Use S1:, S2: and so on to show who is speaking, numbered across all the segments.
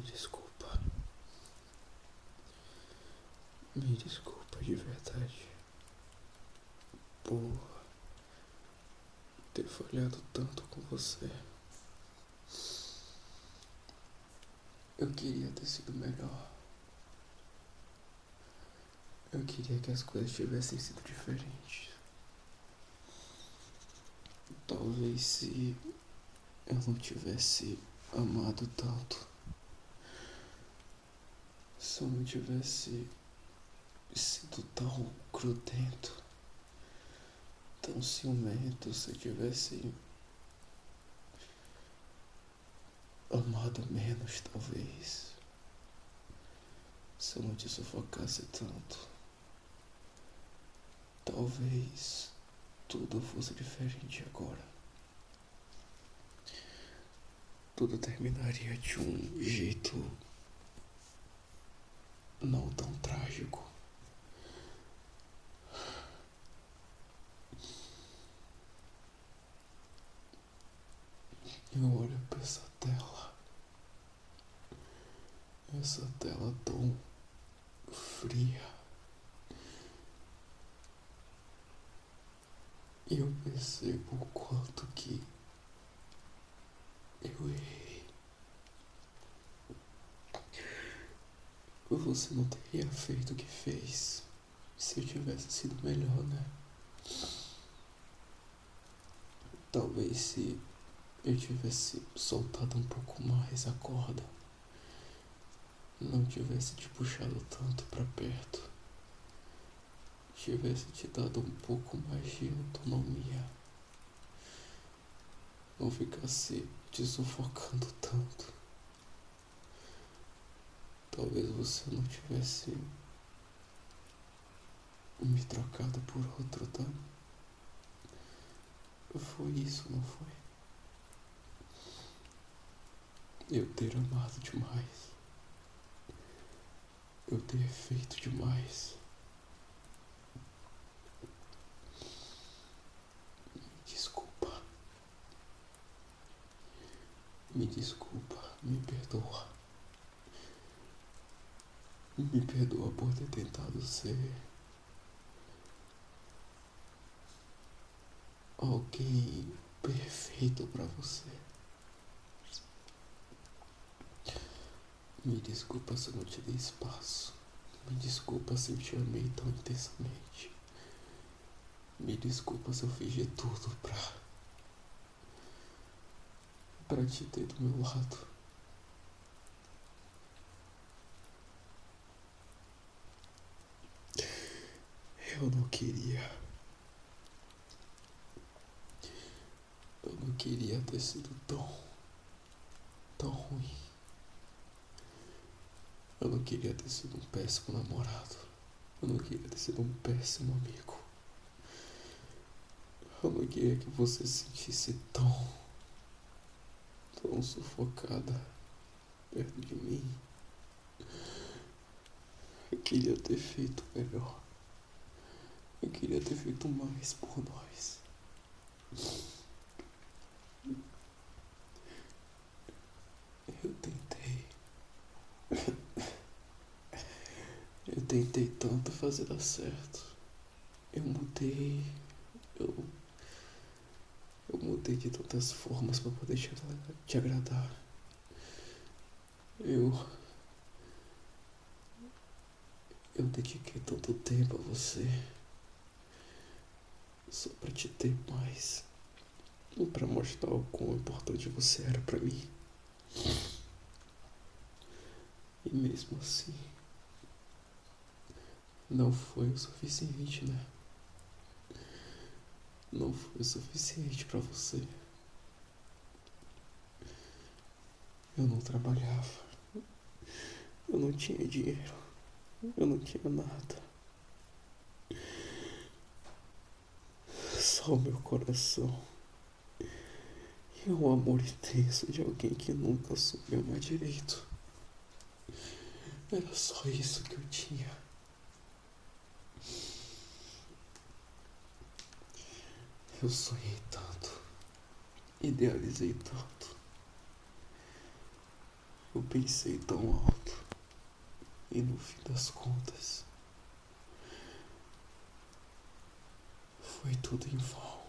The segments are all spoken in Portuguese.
S1: desculpa. Me desculpa de verdade por ter falhado tanto com você. Eu queria ter sido melhor. Eu queria que as coisas tivessem sido diferentes. Talvez se eu não tivesse amado tanto, se eu não tivesse sido tão grudento, tão ciumento, se eu tivesse amado menos, talvez, se eu não te sufocasse tanto, talvez tudo fosse diferente agora. Tudo terminaria de um jeito não tão trágico. Eu olho pra essa tela tão fria, e eu percebo o quanto que eu errei. Você não teria feito o que fez se eu tivesse sido melhor, né? Talvez se eu tivesse soltado um pouco mais a corda, não tivesse te puxado tanto pra perto, tivesse te dado um pouco mais de autonomia, não ficasse te sufocando tanto, talvez você não tivesse me trocado por outro, tá? Foi isso, não foi? Eu ter amado demais. Eu ter feito demais. Desculpa. Me desculpa. Me perdoa. Me perdoa por ter tentado ser alguém perfeito pra você. Me desculpa se eu não te dei espaço. Me desculpa se eu te amei tão intensamente. Me desculpa se eu fiz de tudo pra te ter do meu lado. Eu não queria. Eu não queria ter sido tão ruim. Eu não queria ter sido um péssimo namorado. Eu não queria ter sido um péssimo amigo. Eu não queria que você se sentisse tão sufocada perto de mim. Eu queria ter feito melhor. Eu queria ter feito mais por nós. Eu tentei. Eu tentei tanto fazer dar certo. Eu mudei. Eu, eu mudei de tantas formas pra poder te agradar. Eu dediquei tanto tempo a você só pra te ter mais. E pra mostrar o quão importante você era pra mim. E mesmo assim, não foi o suficiente, né? Não foi o suficiente pra você. Eu não trabalhava. Eu não tinha dinheiro. Eu não tinha nada. Só o meu coração. E um amor intenso de alguém que nunca soube amar direito. Era só isso que eu tinha. Eu sonhei tanto. Idealizei tanto. Eu pensei tão alto e no fim das contas foi tudo em vão.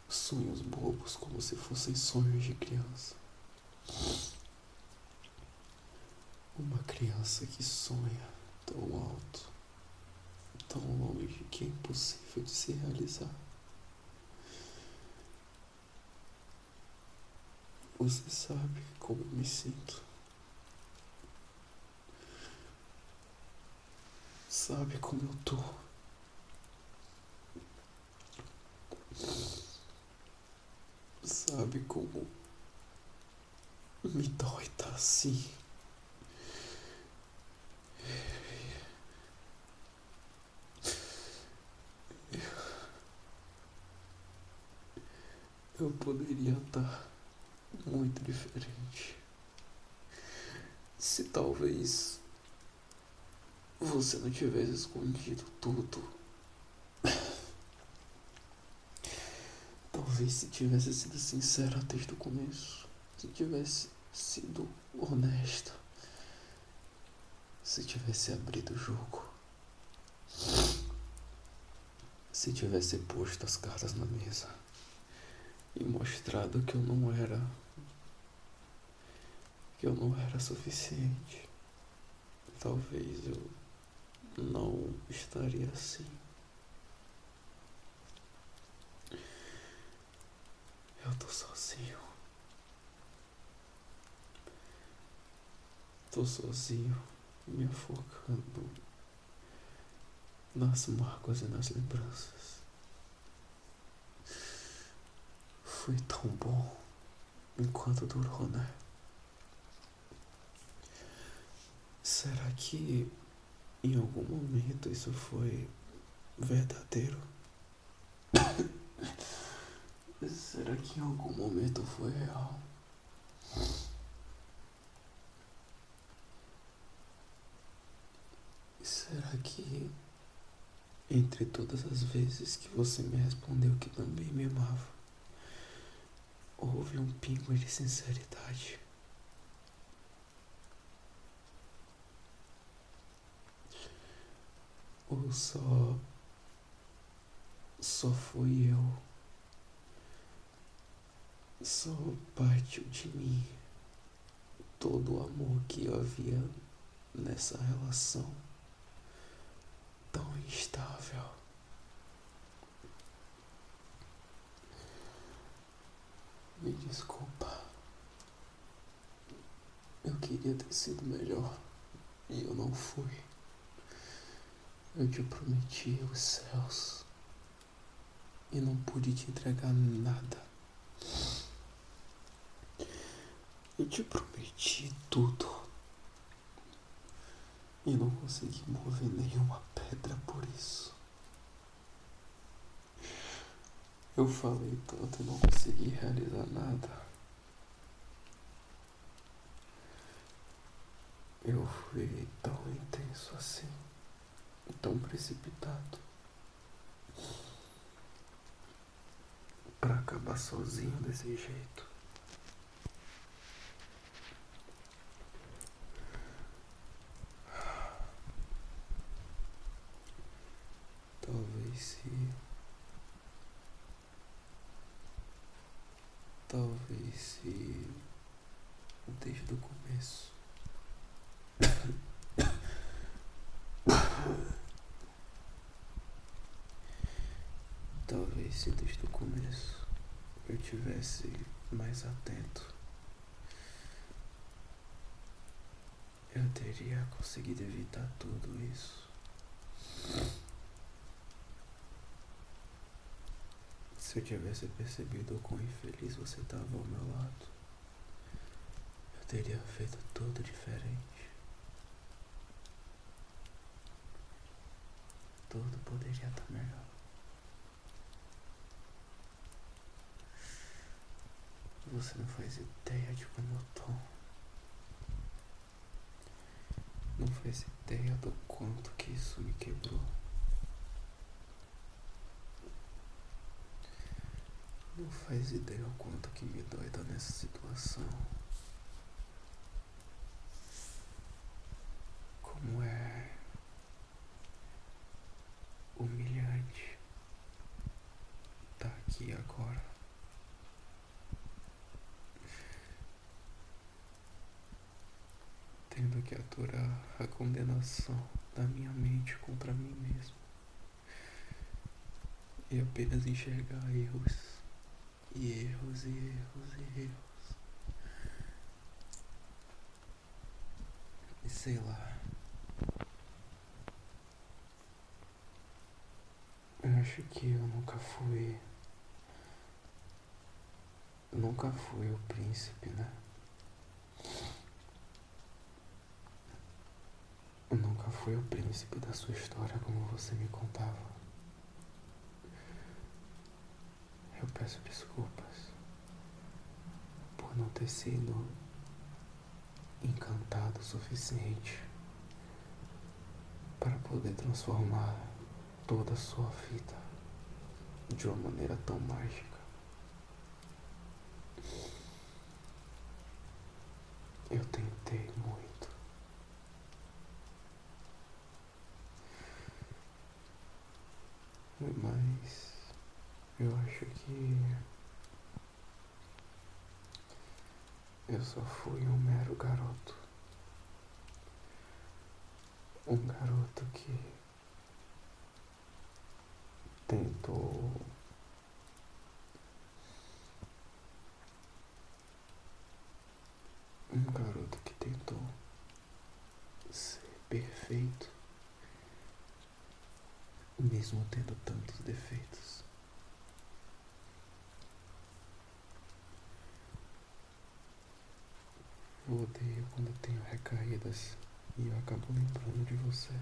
S1: Sonhos bobos como se fossem sonhos de criança. Uma criança que sonha tão alto, tão longe que é impossível de se realizar. Você sabe como eu me sinto. Sabe como eu tô. Sabe como me dói tá assim. Eu poderia estar muito diferente. Se talvez você não tivesse escondido tudo. Talvez se tivesse sido sincera desde o começo. Se tivesse sido honesta. Se tivesse abrido o jogo. Se tivesse posto as cartas na mesa. E mostrado que eu não era suficiente. Talvez eu não estaria assim. Eu tô sozinho. Tô sozinho, me afogando nas mágoas e nas lembranças. Foi tão bom enquanto durou, né? Será que em algum momento isso foi verdadeiro? Será que em algum momento foi real? Será que entre todas as vezes que você me respondeu que também me amava, houve um pingo de sinceridade? Ou só fui eu? Só partiu de mim todo o amor que havia nessa relação tão instável. Me desculpa. Eu queria ter sido melhor e eu não fui. Eu te prometi os céus e não pude te entregar nada. Eu te prometi tudo e não consegui mover nenhuma pedra por isso. Eu falei tanto e não consegui realizar nada. Eu fui tão intenso assim, tão precipitado, pra acabar sozinho desse jeito. Talvez se desde o começo Talvez se desde o começo eu tivesse mais atento, eu teria conseguido evitar tudo isso. Se eu tivesse percebido o quão infeliz você estava ao meu lado, eu teria feito tudo diferente. Tudo poderia estar melhor. Você não faz ideia de como eu tô. Não faz ideia do quanto que isso me quebrou. Não faz ideia o quanto que me dói estar nessa situação. Como é humilhante estar aqui agora, tendo que aturar a condenação da minha mente contra mim mesmo e apenas enxergar erros e erros e erros e erros. E sei lá, eu acho que eu nunca fui o príncipe, né? Eu nunca fui o príncipe da sua história como você me contava. Eu peço desculpas por não ter sido encantado o suficiente para poder transformar toda a sua vida de uma maneira tão mágica. Eu tentei muito, mas eu acho que eu só fui um mero garoto. Um garoto que tentou um garoto que tentou ser perfeito, mesmo tendo tantos defeitos. Eu odeio quando tenho recaídas e eu acabo lembrando de você.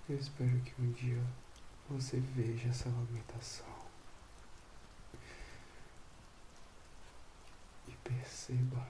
S1: Eu espero que um dia você veja essa lamentação e perceba